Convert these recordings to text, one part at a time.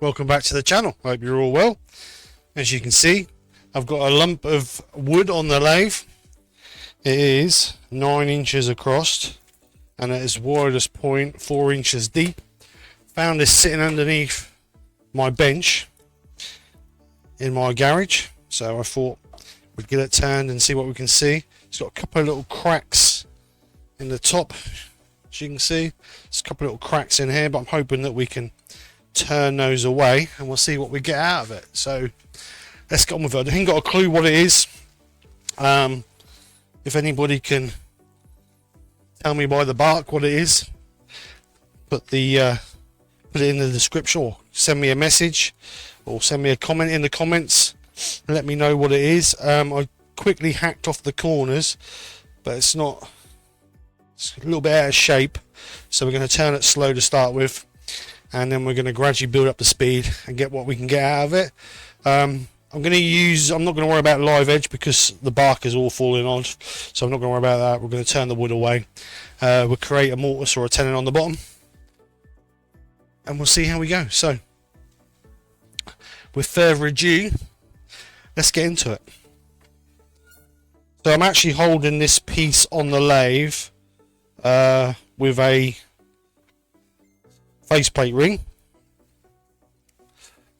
Welcome back to the channel. Hope you're all well. As you can see, I've got a lump of wood on the lathe. It is 9 inches across and at its widest point 4 inches deep. Found this sitting underneath my bench in my garage, so I thought we'd get it turned and see what we can see. It's got a couple of little cracks in the top, as you can see. There's a couple of little cracks in here, but I'm hoping that we can turn those away and we'll see what we get out of it. So let's get on with it. I haven't got a clue what it is. If anybody can tell me by the bark what it is, put it in the description, or send me a message, or send me a comment in the comments and let me know what it is. I quickly hacked off the corners, but it's a little bit out of shape, so we're going to turn it slow to start with, and then we're going to gradually build up the speed and get what we can get out of it. I'm not going to worry about live edge because the bark is all falling off, so I'm not going to worry about that. We're going to turn the wood away. We'll create a mortise or a tenon on the bottom, and we'll see how we go. So with further ado, let's get into it. So I'm actually holding this piece on the lathe with a faceplate ring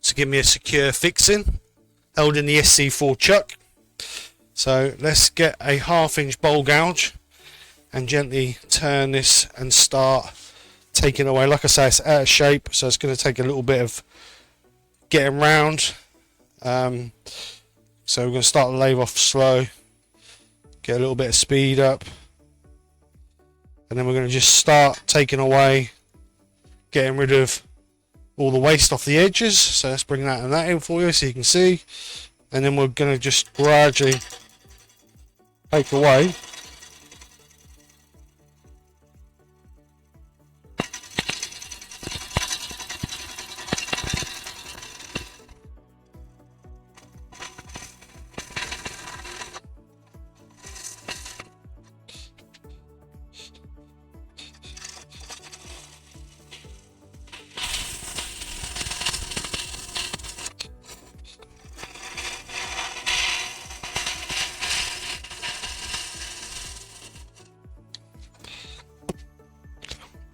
to give me a secure fixing, held in the SC4 chuck. So let's get a 1/2 inch bowl gouge and gently turn this and start taking away. Like I say, it's out of shape, so it's going to take a little bit of getting round. So we're going to start the lathe off slow, get a little bit of speed up, and then we're going to just start taking away, getting rid of all the waste off the edges. So let's bring that and that in for you so you can see, and then we're going to just gradually take away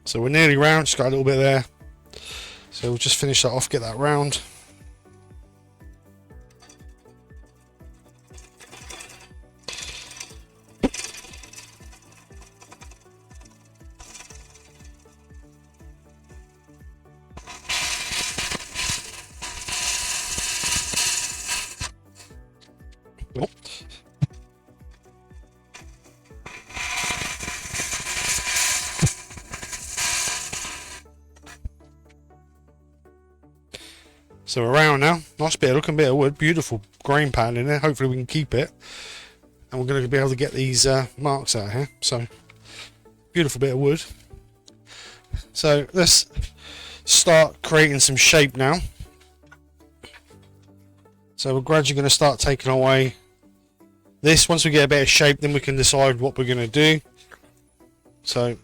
So we're nearly round, just got a little bit there. So we'll just finish that off, get that round. Oh. So we're round now. Nice bit, looking bit of wood, beautiful grain pattern in there. Hopefully we can keep it, and we're going to be able to get these marks out here. So beautiful bit of wood. So let's start creating some shape now. So we're gradually going to start taking away this. Once we get a bit of shape, then we can decide what we're going to do. So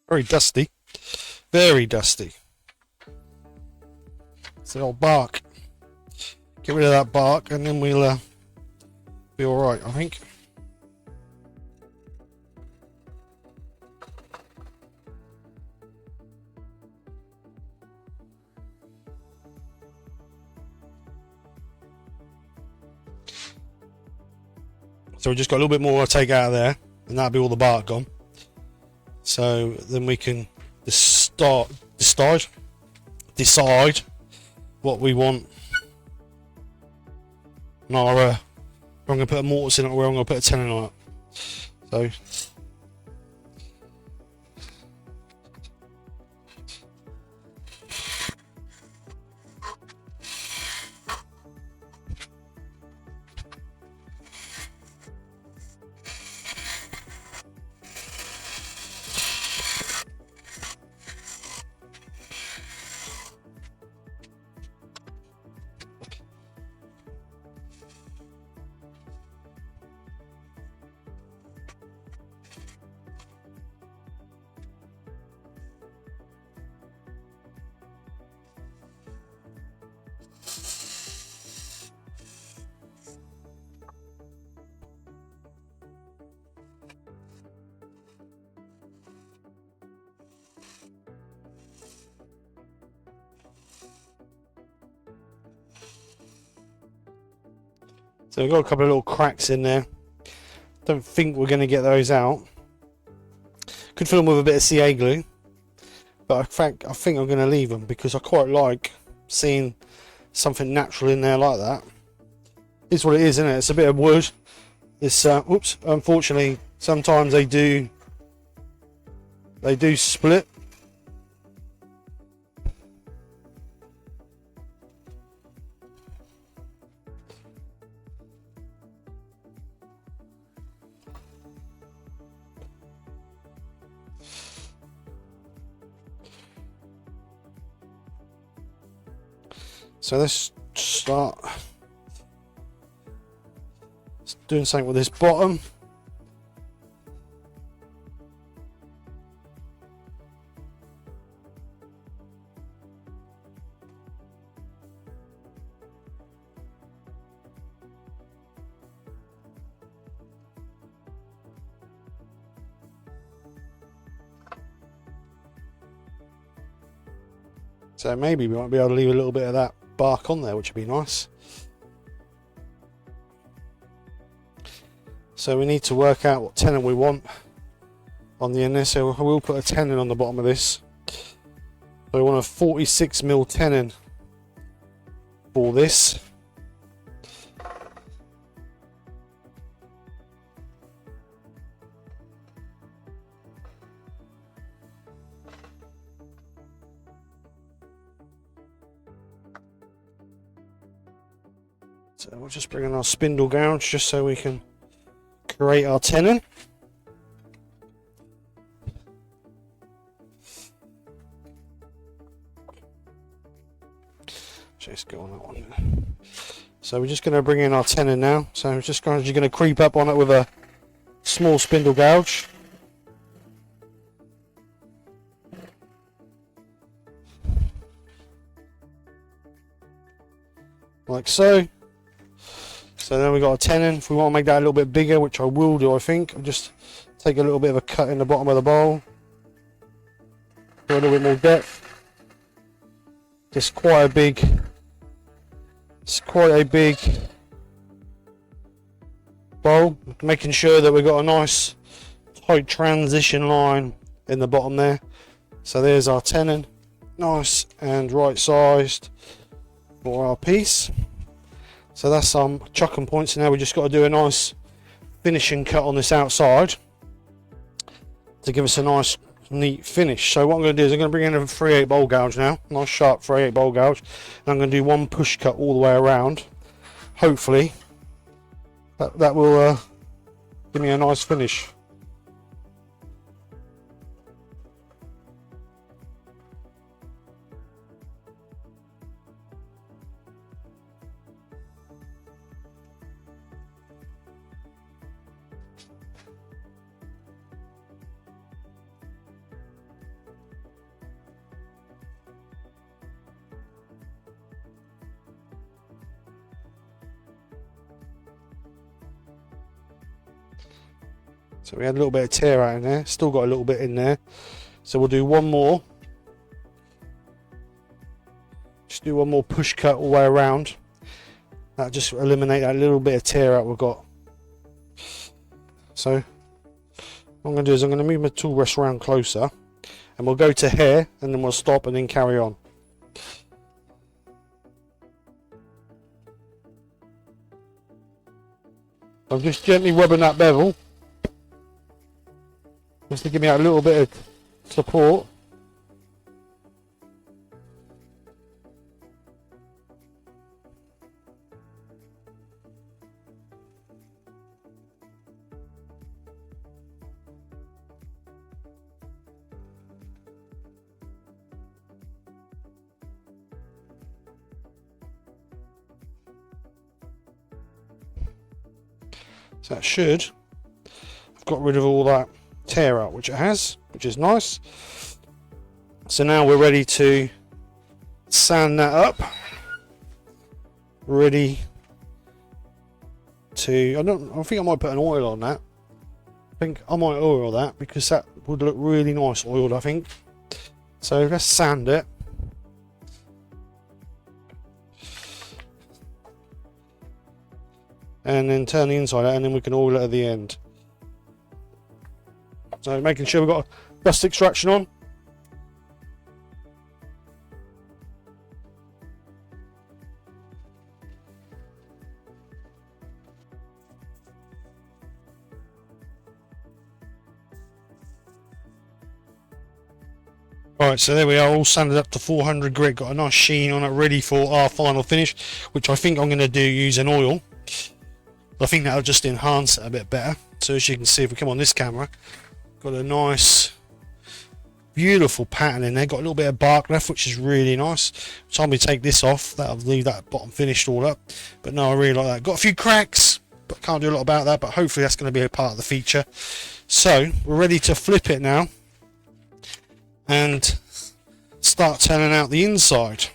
very dusty, very dusty. It's the old bark. Get rid of that bark and then we'll be alright, I think. So we just got a little bit more to take out of there, and that'll be all the bark gone. So then we can decide what we want. No, I'm going to put a mortise in it, or I'm going to put a tenon on it. So So we've got a couple of little cracks in there. Don't think we're going to get those out. Could fill them with a bit of CA glue, but in fact I think I'm going to leave them because I quite like seeing something natural in there like that. It's what it is, isn't it? It's a bit of wood. It's oops, unfortunately sometimes they do split. So let's start doing something with this bottom. So maybe we might be able to leave a little bit of that bark on there, which would be nice. So we need to work out what tenon we want on the end there. So I will put a tenon on the bottom of this. So we want a 46mm tenon for this. So we'll just bring in our spindle gouge just so we can create our tenon. Just go on that one. So we're just going to bring in our tenon now. So we're just going to creep up on it with a small spindle gouge. Like so. So then we got a tenon. If we want to make that a little bit bigger, which I will do, I think, I'll just take a little bit of a cut in the bottom of the bowl for a little bit more depth. It's quite a big bowl. Making sure that we've got a nice tight transition line in the bottom there. So there's our tenon, nice and right sized for our piece. So that's some chucking points. Now we just got to do a nice finishing cut on this outside to give us a nice neat finish. So what I'm going to do is I'm going to bring in a 3/8 bowl gouge now, nice sharp 3/8 bowl gouge, and I'm going to do one push cut all the way around. Hopefully that will give me a nice finish. So we had a little bit of tear out in there, still got a little bit in there. So we'll do one more. Just do one more push cut all the way around. That'll just eliminate that little bit of tear out we've got. So what I'm going to do is I'm going to move my tool rest around closer, and we'll go to here, and then we'll stop and then carry on. I'm just gently rubbing that bevel, just to give me a little bit of support. So that should have got rid of all that tear out, which it has, which is nice. So now we're ready to sand that up. Ready to, I think I might put an oil on that. I think I might oil that because that would look really nice oiled, I think. So let's sand it. and then turn the inside out, and then we can oil it at the end. So making sure we've got dust extraction on. Right, so there we are, all sanded up to 400 grit, got a nice sheen on it, ready for our final finish, which I think I'm going to do using oil. I think that'll just enhance it a bit better. So as you can see, if we come on this camera, got a nice, beautiful pattern in there, got a little bit of bark left, which is really nice. By the time we take this off, that'll leave that bottom finished all up. But no, I really like that. Got a few cracks, but can't do a lot about that, but hopefully that's going to be a part of the feature. So, we're ready to flip it now and start turning out the inside.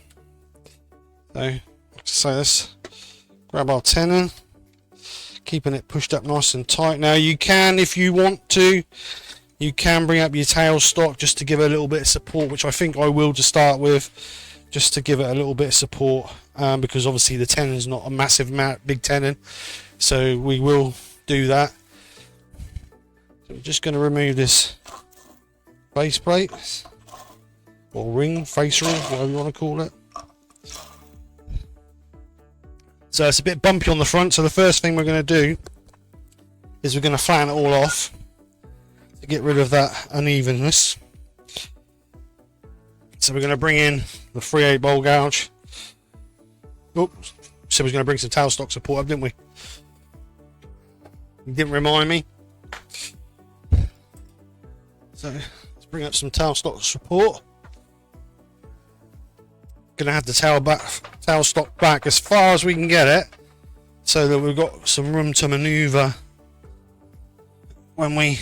So let's grab our tenon, keeping it pushed up nice and tight. Now you can, if you want to, you can bring up your tailstock just to give it a little bit of support, which I think I will to start with, just to give it a little bit of support, because obviously the tenon is not a massive big tenon, so we will do that. So we're just going to remove this base plate, or ring, face ring, whatever you want to call it. So it's a bit bumpy on the front, so the first thing we're going to do is we're going to flatten it all off to get rid of that unevenness. So we're going to bring in the 3/8 bowl gouge. Oops, so we're going to bring some tailstock support up, didn't we? You didn't remind me. So let's bring up some tailstock support. Going to have the tailstock back as far as we can get it, so that we've got some room to maneuver when we.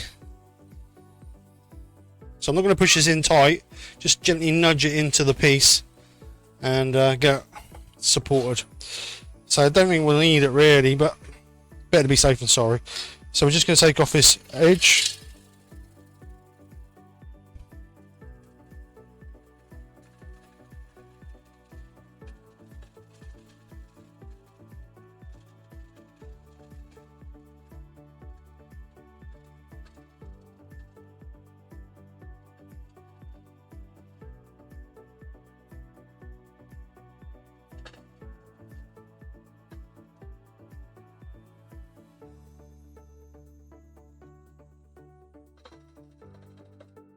So I'm not going to push this in tight, just gently nudge it into the piece and get supported. So I don't think we'll need it really, but better to be safe than sorry. So we're just going to take off this edge.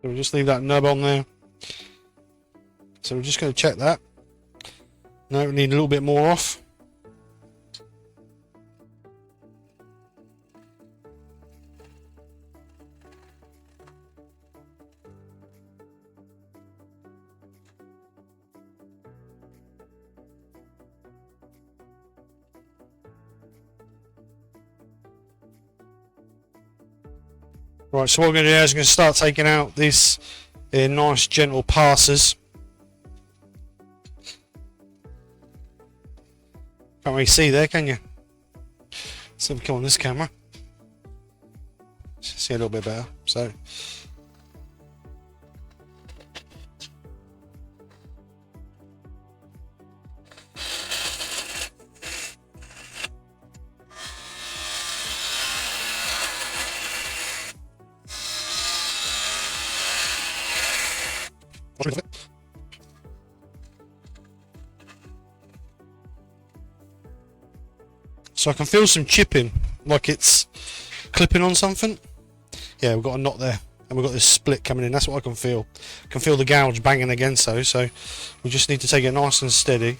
So we'll just leave that nub on there. So we're just going to check that. No, we need a little bit more off. Right, so what we're going to do is we're going to start taking out these nice gentle passes. Can't really see there, can you? So we come on this camera. See a little bit better. So I can feel some chipping, like it's clipping on something. Yeah, we've got a knot there, and we've got this split coming in. That's what I can feel. I can feel the gouge banging against those, so we just need to take it nice and steady.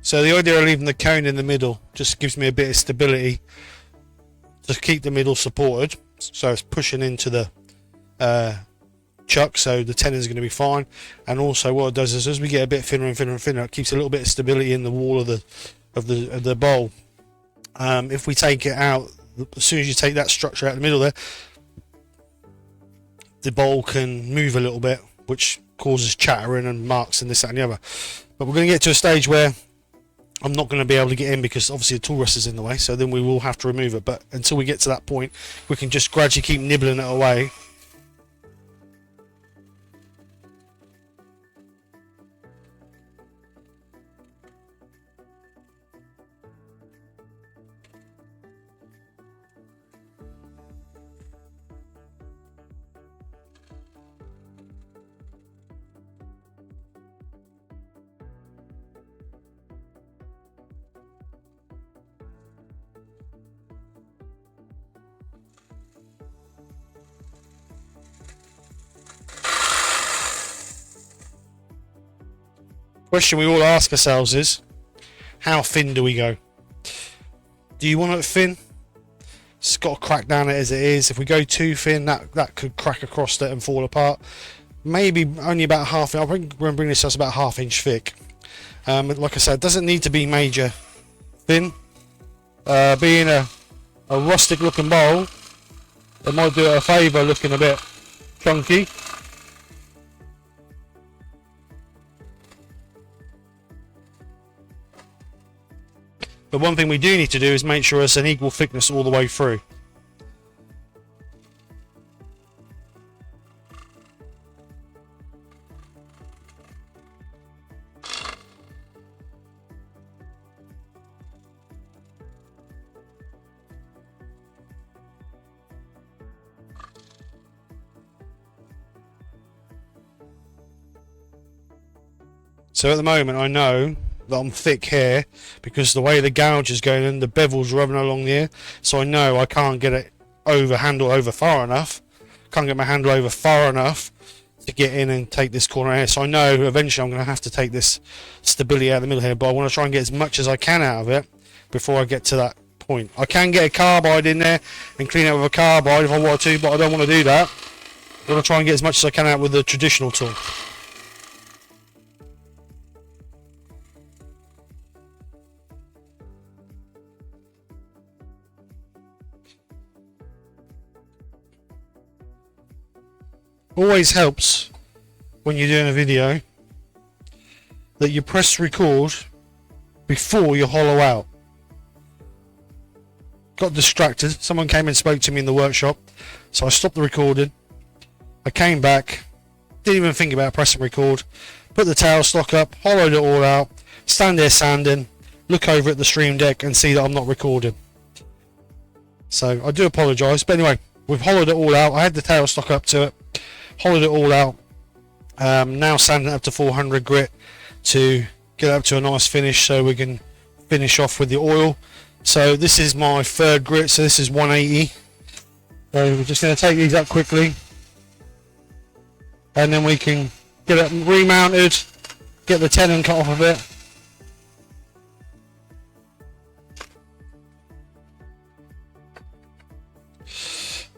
So the idea of leaving the cone in the middle just gives me a bit of stability to keep the middle supported. So it's pushing into the chuck, so the tenon is going to be fine. And also what it does is as we get a bit thinner and thinner and thinner, it keeps a little bit of stability in the wall of the bowl. If we take it out, as soon as you take that structure out of the middle there, the bowl can move a little bit, which causes chattering and marks and this, that and the other. But we're going to get to a stage where I'm not going to be able to get in because obviously the tool rest is in the way, so then we will have to remove it. But until we get to that point, we can just gradually keep nibbling it away. Question we all ask ourselves is, how thin do we go? Do you want it thin? It's got to crack down it as it is. If we go too thin, that could crack across it and fall apart. Maybe only about half. I'll bring this up about ½ inch thick. Like I said, it doesn't need to be major thin. Being a rustic looking bowl, it might do it a favour looking a bit chunky. But one thing we do need to do is make sure it's an equal thickness all the way through. So at the moment I know that I'm thick here because the way the gouge is going in, the bevel's rubbing along there, so I know I can't get it handle over far enough. Can't get my handle over far enough to get in and take this corner here. So I know eventually I'm going to have to take this stability out of the middle here, but I want to try and get as much as I can out of it before I get to that point. I can get a carbide in there and clean it with a carbide if I want to, but I don't want to do that. I want to try and get as much as I can out with the traditional tool. Always helps when you're doing a video that you press record before you hollow out. Got distracted, someone came and spoke to me in the workshop, so I stopped the recording. I came back, didn't even think about pressing record, put the tail stock up, hollowed it all out, stand there sanding, look over at the stream deck and see that I'm not recording. So I do apologise, but anyway, we've hollowed it all out. I had the tail stock up to it, hollowed it all out. Now sanding it up to 400 grit to get up to a nice finish so we can finish off with the oil. So this is my third grit, so this is 180. So we're just going to take these up quickly and then we can get it remounted, get the tenon cut off of it.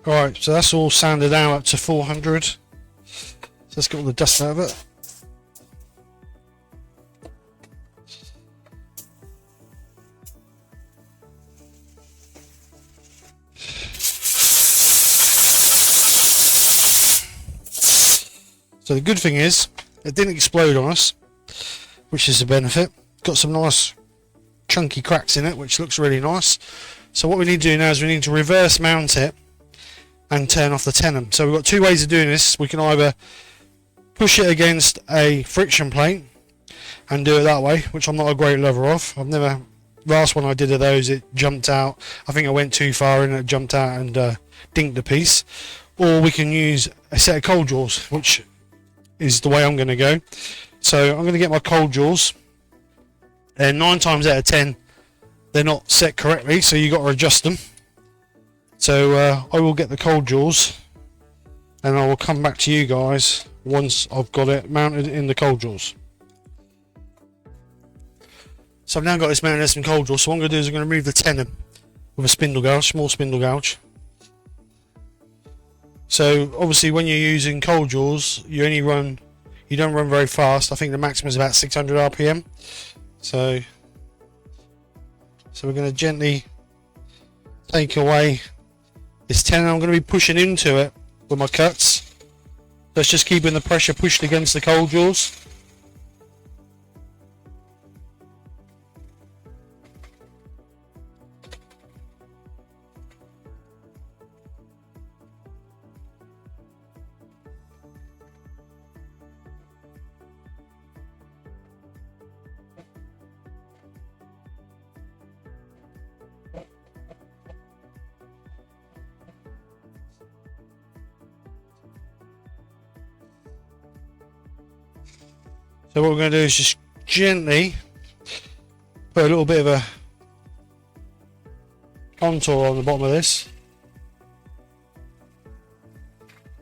Alright, so that's all sanded out up to 400. So let's get all the dust out of it. So the good thing is, it didn't explode on us, which is a benefit. Got some nice chunky cracks in it, which looks really nice. So what we need to do now is we need to reverse mount it and turn off the tenon. So we've got two ways of doing this. We can either push it against a friction plate and do it that way, which I'm not a great lover of. Last one I did of those, it jumped out. I think I went too far and it jumped out and dinked the piece. Or we can use a set of cold jaws, which is the way I'm going to go. So I'm going to get my cold jaws, and 9 times out of 10 they're not set correctly, so you got to adjust them. So I will get the cold jaws and I will come back to you guys once I've got it mounted in the cold jaws. So I've now got this mounted in some cold jaws. So what I'm going to do is I'm going to remove the tenon with a spindle gouge, small spindle gouge. So obviously when you're using cold jaws, you don't run very fast. I think the maximum is about 600 RPM. So we're going to gently take away this tenon. I'm going to be pushing into it with my cuts. That's just keeping the pressure pushed against the coal jaws. So what we're going to do is just gently put a little bit of a contour on the bottom of this.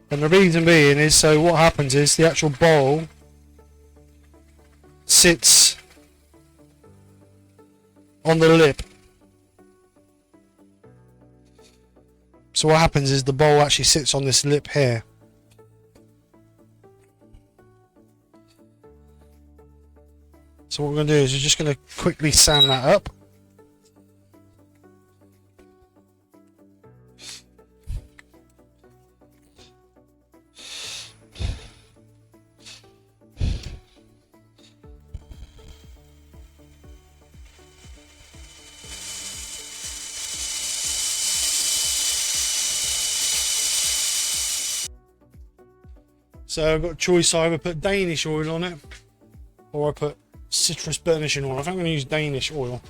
And the reason being is, so what happens is the actual bowl sits on the lip. So what happens is the bowl actually sits on this lip here. So what we're going to do is we're just going to quickly sand that up. So I've got a choice, I either put Danish oil on it or I put citrus burnishing oil. I think I'm going to use Danish oil.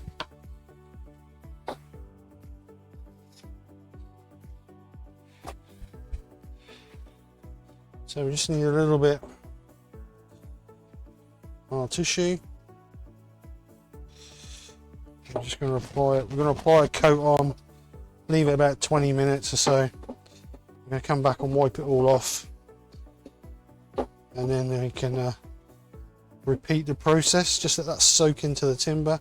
So we just need a little bit of tissue. I'm just going to apply it. We're going to apply a coat on, leave it about 20 minutes or so. I'm going to come back and wipe it all off, and then we can repeat the process. Just let that soak into the timber,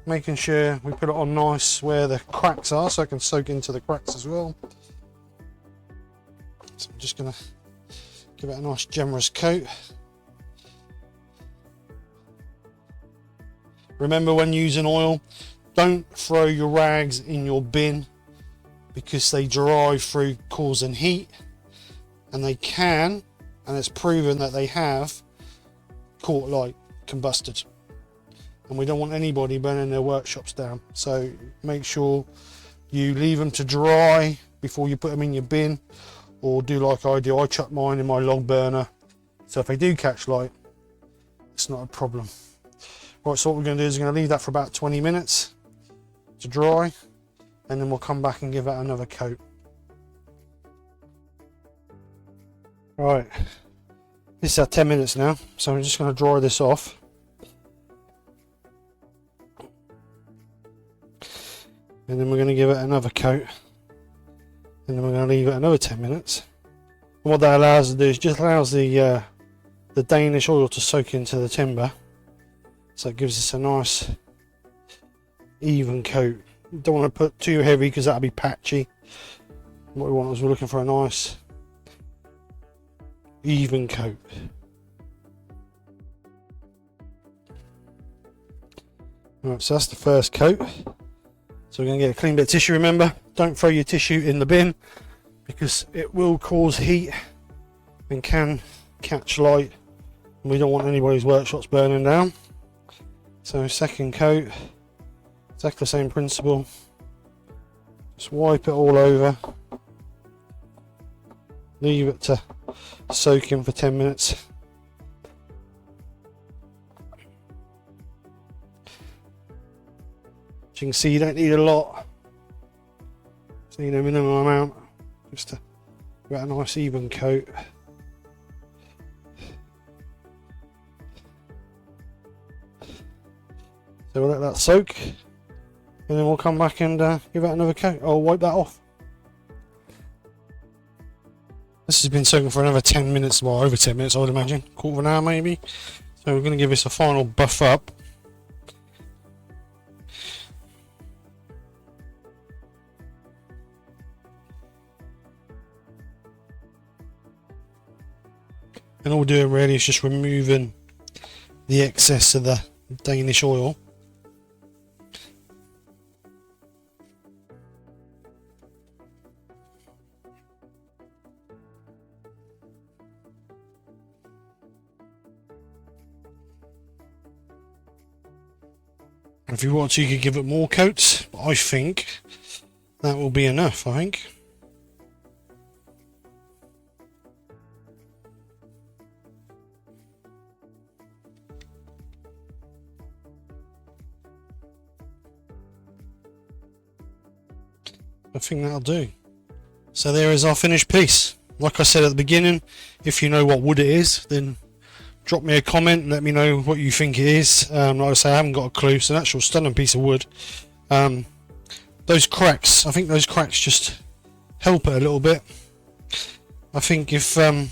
making sure we put it on nice where the cracks are so it can soak into the cracks as well. So I'm just going to give it a nice generous coat. Remember, when using oil, don't throw your rags in your bin because they dry through causing heat, and they can, and it's proven that they have caught light, combusted, and we don't want anybody burning their workshops down. So make sure you leave them to dry before you put them in your bin, or do like I do. I chuck mine in my log burner, so if they do catch light, it's not a problem. Right, so what we're going to do is we're going to leave that for about 20 minutes to dry, and then we'll come back and give that another coat. Right, this is at 10 minutes now, so I'm just going to dry this off. And then we're going to give it another coat, and then we're going to leave it another 10 minutes. And what that allows us to do is just allows the Danish oil to soak into the timber, so it gives us a nice even coat. You don't want to put too heavy because that'll be patchy. What we want is we're looking for a nice even coat. Right, so that's the first coat. So we're going to get a clean bit of tissue. Remember, don't throw your tissue in the bin because it will cause heat and can catch light, and we don't want anybody's workshops burning down. So second coat, exactly the same principle. Just wipe it all over, leave it to soak in for 10 minutes. As you can see, you don't need a lot, just need a minimum amount just to get a nice even coat. So we'll let that soak, and then we'll come back and give it another coat. I'll wipe that off. This has been soaking for another 10 minutes, well over 10 minutes I would imagine, quarter of an hour maybe. So we're going to give this a final buff up. And all we're doing really is just removing the excess of the Danish oil. If you want to, you could give it more coats, but I think that will be enough. I think. I think that'll do. So there is our finished piece. Like I said at the beginning, if you know what wood it is, then drop me a comment and let me know what you think it is. Like I say, I haven't got a clue. It's an actual stunning piece of wood. Those cracks, I think those cracks just help it a little bit. I think if, I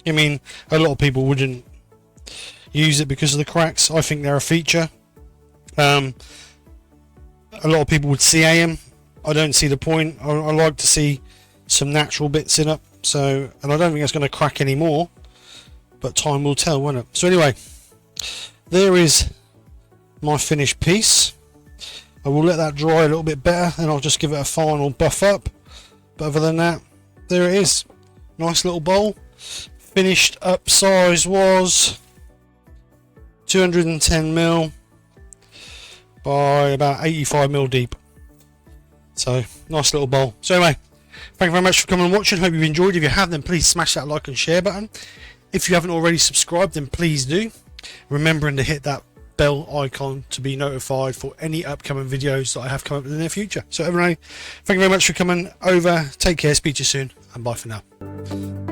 mean, a lot of people wouldn't use it because of the cracks. I think they're a feature. A lot of people would CA them. I don't see the point. I like to see some natural bits in it. So, and I don't think it's going to crack anymore, but time will tell, won't it? So anyway, there is my finished piece. I will let that dry a little bit better, and I'll just give it a final buff up. But other than that, there it is. Nice little bowl. Finished up size was 210mm by about 85mm deep. So, nice little bowl. So anyway, thank you very much for coming and watching. Hope you've enjoyed. If you have, then please smash that like and share button. If you haven't already subscribed, then please do. Remembering to hit that bell icon to be notified for any upcoming videos that I have come up in the near future. So everyone, thank you very much for coming over. Take care, speak to you soon, and bye for now.